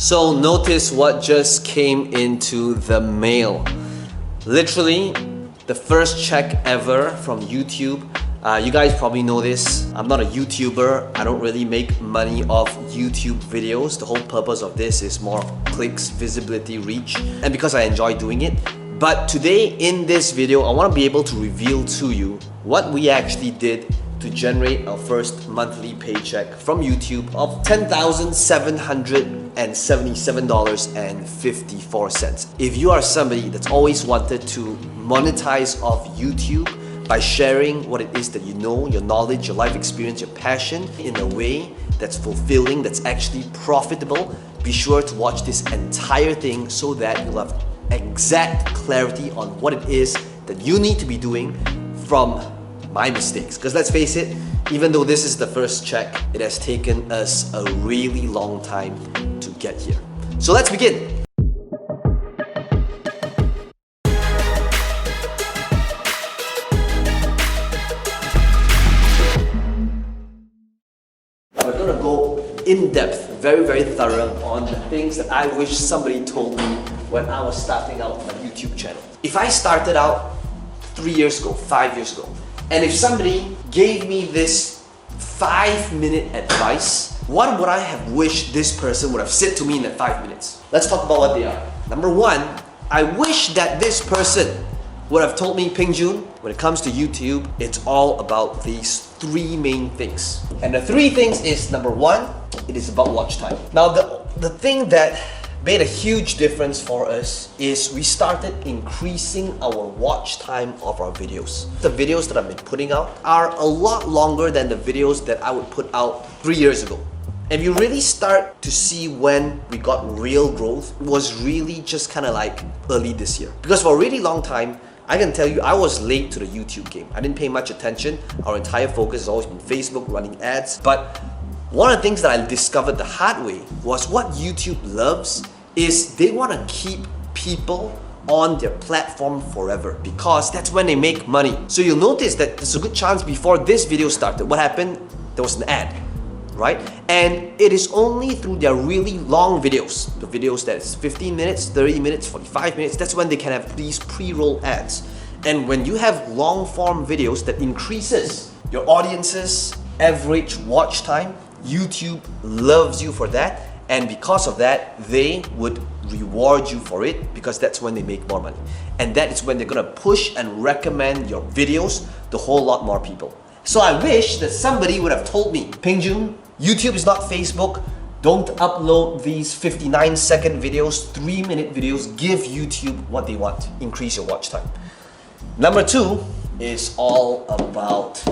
So notice what just came into the mail. Literally, the first check ever from YouTube. You guys probably know this. I'm not a YouTuber. I don't really make money off YouTube videos. The whole purpose of this is more clicks, visibility, reach, and because I enjoy doing it. But today in this video, I want to be able to reveal to you what we actually did to generate our first monthly paycheck from YouTube of $10,777.54. If you are somebody that's always wanted to monetize off YouTube by sharing what it is that you know, your knowledge, your life experience, your passion in a way that's fulfilling, that's actually profitable, be sure to watch this entire thing so that you'll have exact clarity on what it is that you need to be doing from my mistakes. Because let's face it, even though this is the first check, it has taken us a really long time to get here. So let's begin. We're gonna go in depth, very thorough on the things that I wish somebody told me when I was starting out my YouTube channel. If I started out 3 years ago, 5 years ago, and if somebody gave me this 5-minute advice, what would I have wished this person would have said to me in that 5 minutes? Let's talk about what they are. Number one, I wish that this person would have told me, Peng Joon, when it comes to YouTube, it's all about these 3 main things. And the 3 things is, number one, it is about watch time. Now, the thing that made a huge difference for us is we started increasing our watch time of our videos. The videos that I've been putting out are a lot longer than the videos that I would put out 3 years ago. And you really start to see when we got real growth was really just kind of like early this year. Because for a really long time, I can tell you I was late to the YouTube game. I didn't pay much attention. Our entire focus has always been Facebook, running ads. But one of the things that I discovered the hard way was what YouTube loves is they want to keep people on their platform forever because that's when they make money. So you'll notice that there's a good chance before this video started, what happened? There was an ad, right? And it is only through their really long videos, the videos that is 15 minutes, 30 minutes, 45 minutes, that's when they can have these pre-roll ads. And when you have long form videos that increases your audience's average watch time, YouTube loves you for that, and because of that, they would reward you for it because that's when they make more money. And that is when they're gonna push and recommend your videos to a whole lot more people. So I wish that somebody would have told me, Peng Joon, YouTube is not Facebook. Don't upload these 59-second videos, 3-minute videos. Give YouTube what they want. Increase your watch time. Number 2 is all about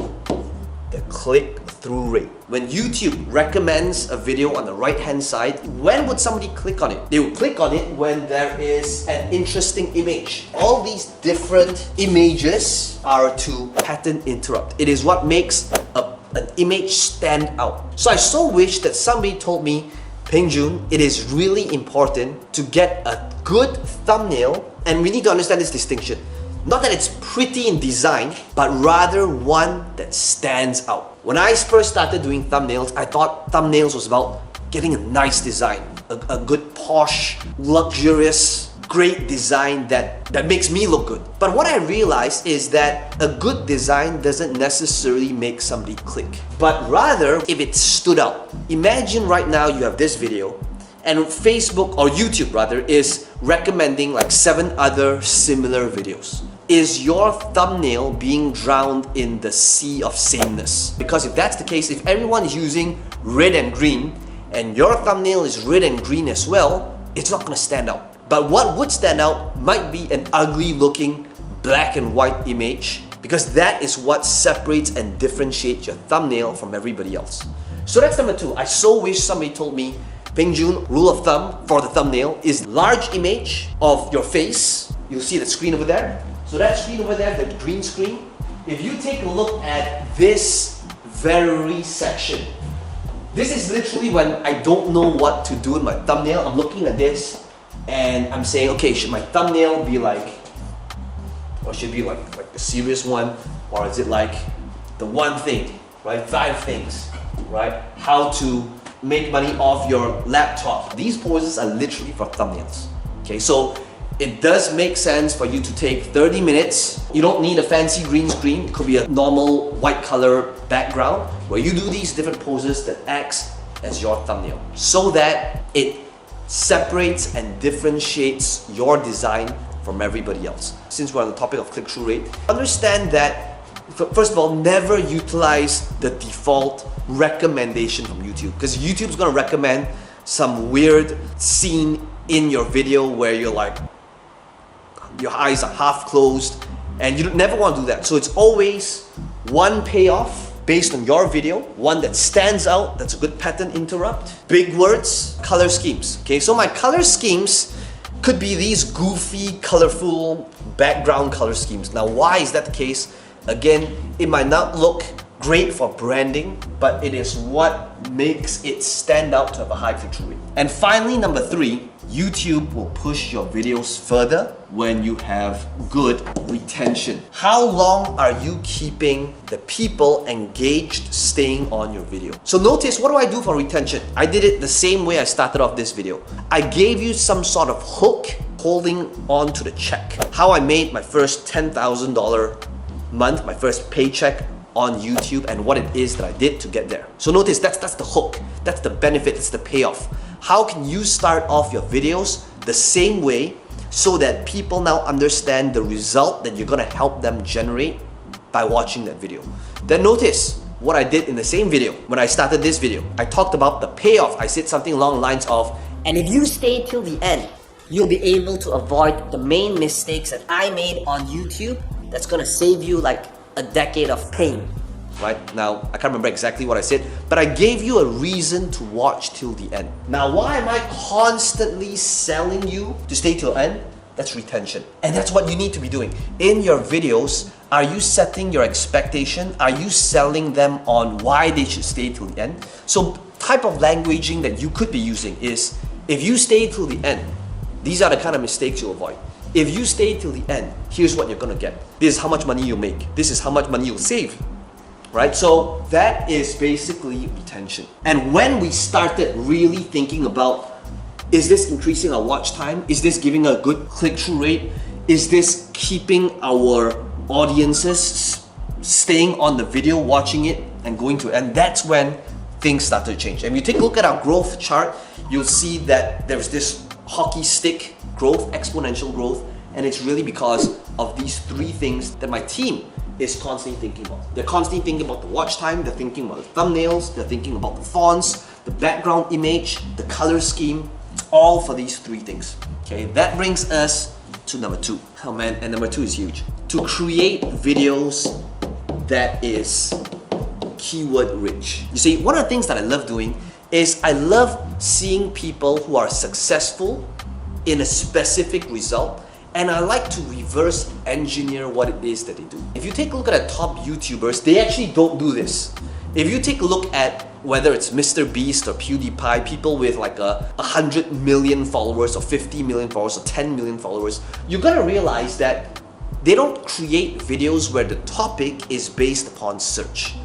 the click-through rate. When YouTube recommends a video on the right-hand side, when would somebody click on it? They would click on it when there is an interesting image. All these different images are to pattern interrupt. It is what makes an image stand out. So I so wish that somebody told me, Peng Joon, it is really important to get a good thumbnail, and we need to understand this distinction. Not that it's pretty in design, but rather one that stands out. When I first started doing thumbnails, I thought thumbnails was about getting a nice design, a good posh, luxurious, great design that makes me look good. But what I realized is that a good design doesn't necessarily make somebody click, but rather if it stood out. Imagine right now you have this video and Facebook, or YouTube rather, is recommending like 7 other similar videos. Is your thumbnail being drowned in the sea of sameness? Because if that's the case, if everyone is using red and green, and your thumbnail is red and green as well, it's not gonna stand out. But what would stand out might be an ugly looking black and white image, because that is what separates and differentiates your thumbnail from everybody else. So that's number 2. I so wish somebody told me, Peng Joon, rule of thumb for the thumbnail is large image of your face. You'll see the screen over there. So that screen over there, the green screen, if you take a look at this very section, this is literally when I don't know what to do in my thumbnail. I'm looking at this and I'm saying, okay, should my thumbnail be like, or should it be like the serious one, or is it like the one thing, right? 5 things, right? How to make money off your laptop. These poses are literally for thumbnails. Okay, so it does make sense for you to take 30 minutes. You don't need a fancy green screen. It could be a normal white color background where you do these different poses that acts as your thumbnail so that it separates and differentiates your design from everybody else. Since we're on the topic of click-through rate, understand that, first of all, never utilize the default recommendation from YouTube, because YouTube's gonna recommend some weird scene in your video where you're like, your eyes are half closed, and you never want to do that. So it's always one payoff based on your video, one that stands out, that's a good pattern interrupt, big words, color schemes. Okay, so my color schemes could be these goofy, colorful background color schemes. Now, why is that the case? Again, it might not look great for branding, but it is what makes it stand out to have a high click-through rate. And finally, number 3, YouTube will push your videos further when you have good retention. How long are you keeping the people engaged, staying on your video? So notice, what do I do for retention? I did it the same way I started off this video. I gave you some sort of hook holding on to the check. How I made my first $10,000 month, my first paycheck on YouTube, and what it is that I did to get there. So notice, that's the hook, that's the benefit, that's the payoff. How can you start off your videos the same way so that people now understand the result that you're gonna help them generate by watching that video? Then notice what I did in the same video. When I started this video, I talked about the payoff. I said something along the lines of, and if you stay till the end, you'll be able to avoid the main mistakes that I made on YouTube that's gonna save you like a decade of pain. Right? Now, I can't remember exactly what I said, but I gave you a reason to watch till the end. Now, why am I constantly selling you to stay till end? That's retention. And that's what you need to be doing. In your videos, are you setting your expectation? Are you selling them on why they should stay till the end? So, type of languaging that you could be using is, if you stay till the end, these are the kind of mistakes you avoid. If you stay till the end, here's what you're gonna get. This is how much money you'll make. This is how much money you'll save. Right? So that is basically retention. And when we started really thinking about, is this increasing our watch time? Is this giving a good click-through rate? Is this keeping our audiences staying on the video, watching it and going to end? That's when things started to change. And if you take a look at our growth chart, you'll see that there's this hockey stick growth, exponential growth, and it's really because of these 3 things that my team is constantly thinking about. They're constantly thinking about the watch time, they're thinking about the thumbnails, they're thinking about the fonts, the background image, the color scheme. It's all for these 3 things. Okay, that brings us to number 2. Oh man, and number 2 is huge. To create videos that is keyword rich. You see, one of the things that I love doing is I love seeing people who are successful in a specific result, and I like to reverse engineer what it is that they do. If you take a look at the top YouTubers, they actually don't do this. If you take a look at whether it's Mr. Beast or PewDiePie, people with like 100 million followers or 50 million followers or 10 million followers, you're gonna realize that they don't create videos where the topic is based upon search.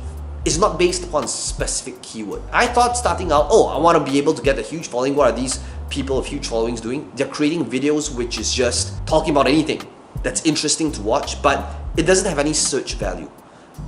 It's not based upon specific keyword. I thought starting out, oh, I want to be able to get a huge following. What are these people of huge followings doing? They're creating videos which is just talking about anything that's interesting to watch, but it doesn't have any search value.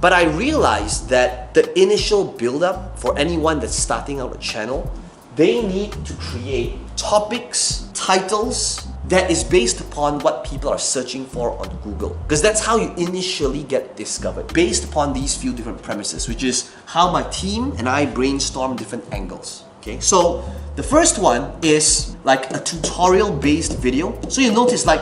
But I realized that the initial build-up for anyone that's starting out a channel, they need to create topics, titles that is based upon what people are searching for on Google. Because that's how you initially get discovered, based upon these few different premises, which is how my team and I brainstorm different angles. Okay, so the first one is like a tutorial-based video. So you notice like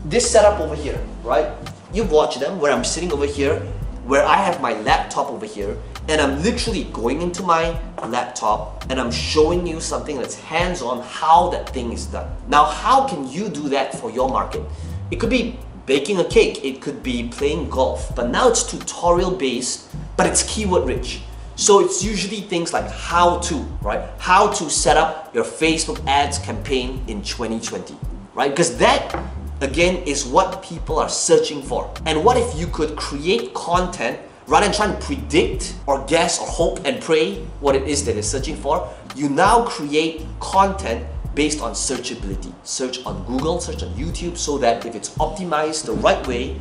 this setup over here, right? You've watched them where I'm sitting over here, where I have my laptop over here, and I'm literally going into my laptop and I'm showing you something that's hands-on how that thing is done. Now, how can you do that for your market? It could be baking a cake, it could be playing golf, but now it's tutorial-based, but it's keyword-rich. So it's usually things like how to, right? How to set up your Facebook ads campaign in 2020, right? Because that, again, is what people are searching for. And what if you could create content rather than trying to predict or guess or hope and pray what it is that they're searching for? You now create content based on searchability. Search on Google, search on YouTube, so that if it's optimized the right way,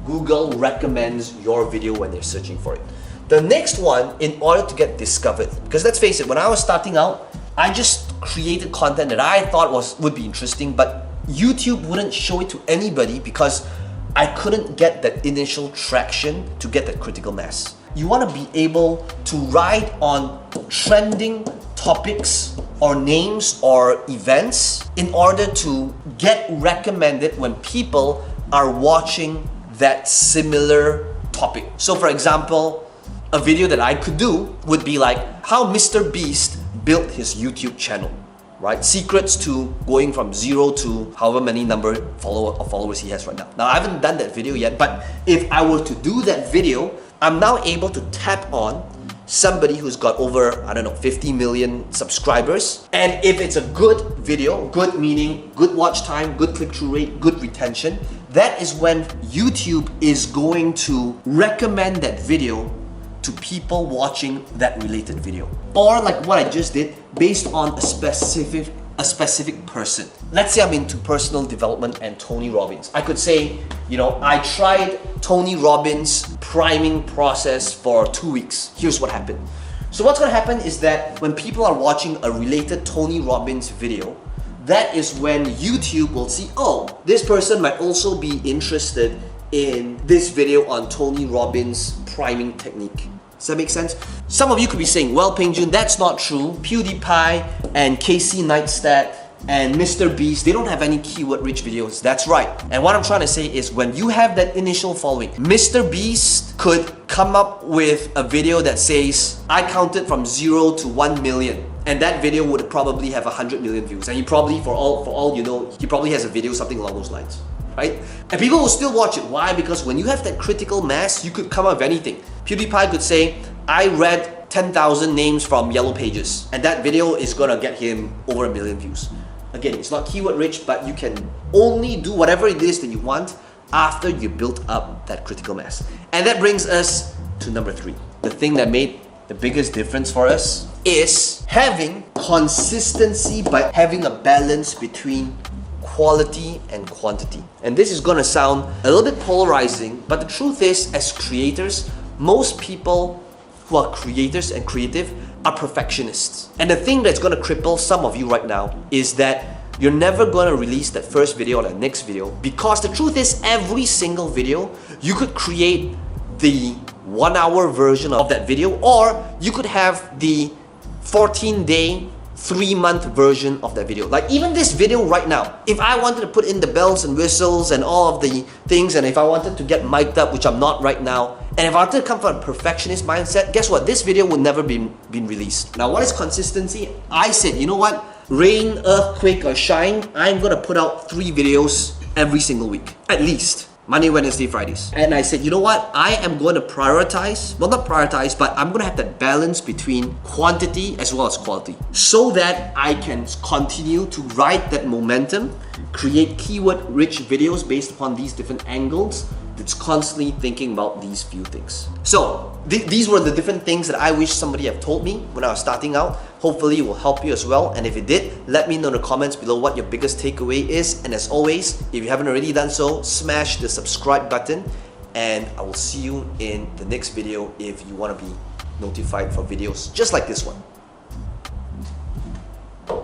Google recommends your video when they're searching for it. The next one, in order to get discovered, because let's face it, when I was starting out, I just created content that I thought would be interesting, but YouTube wouldn't show it to anybody because I couldn't get that initial traction to get that critical mass. You want to be able to ride on trending topics or names or events in order to get recommended when people are watching that similar topic. So for example, a video that I could do would be like how Mr. Beast built his YouTube channel, right? Secrets to going from 0 to however many number of followers he has right now. Now I haven't done that video yet, but if I were to do that video, I'm now able to tap on somebody who's got over, I don't know, 50 million subscribers. And if it's a good video, good meaning good watch time, good click-through rate, good retention, that is when YouTube is going to recommend that video to people watching that related video. Or like what I just did, based on a specific person. Let's say I'm into personal development and Tony Robbins. I could say, you know, I tried Tony Robbins' priming process for 2 weeks. Here's what happened. So what's gonna happen is that when people are watching a related Tony Robbins video, that is when YouTube will see, oh, this person might also be interested in this video on Tony Robbins' priming technique. Does that make sense? Some of you could be saying, well, Peng Joon, that's not true. PewDiePie and Casey Neistat and Mr. Beast, they don't have any keyword-rich videos. That's right. And what I'm trying to say is when you have that initial following, Mr. Beast could come up with a video that says, I counted from 0 to 1 million. And that video would probably have 100 million views. And he probably, for all you know, he probably has a video something along those lines. Right? And people will still watch it. Why? Because when you have that critical mass, you could come up with anything. PewDiePie could say, I read 10,000 names from Yellow Pages, and that video is gonna get him over 1 million views. Again, it's not keyword rich, but you can only do whatever it is that you want after you built up that critical mass. And that brings us to number 3. The thing that made the biggest difference for us is having consistency by having a balance between quality and quantity. And this is gonna sound a little bit polarizing, but the truth is, as creators, most people who are creators and creative are perfectionists. And the thing that's gonna cripple some of you right now is that you're never gonna release that first video or that next video, because the truth is, every single video, you could create the 1-hour version of that video, or you could have the 14-day 3-month version of that video. Like even this video right now, if I wanted to put in the bells and whistles and all of the things, and if I wanted to get mic'd up, which I'm not right now, and if I wanted to come from a perfectionist mindset, guess what? This video would never been released. Now, what is consistency? I said, you know what? Rain, earthquake, or shine, I'm gonna put out 3 videos every single week, at least. Monday, Wednesday, Fridays. And I said, you know what? I am going to prioritize, well not prioritize, but I'm going to have that balance between quantity as well as quality, so that I can continue to ride that momentum, create keyword-rich videos based upon these different angles, that's constantly thinking about these few things. So these were the different things that I wish somebody had told me when I was starting out. Hopefully it will help you as well, and if it did, let me know in the comments below what your biggest takeaway is. And as always, if you haven't already done so, smash the subscribe button, and I will see you in the next video if you want to be notified for videos just like this one.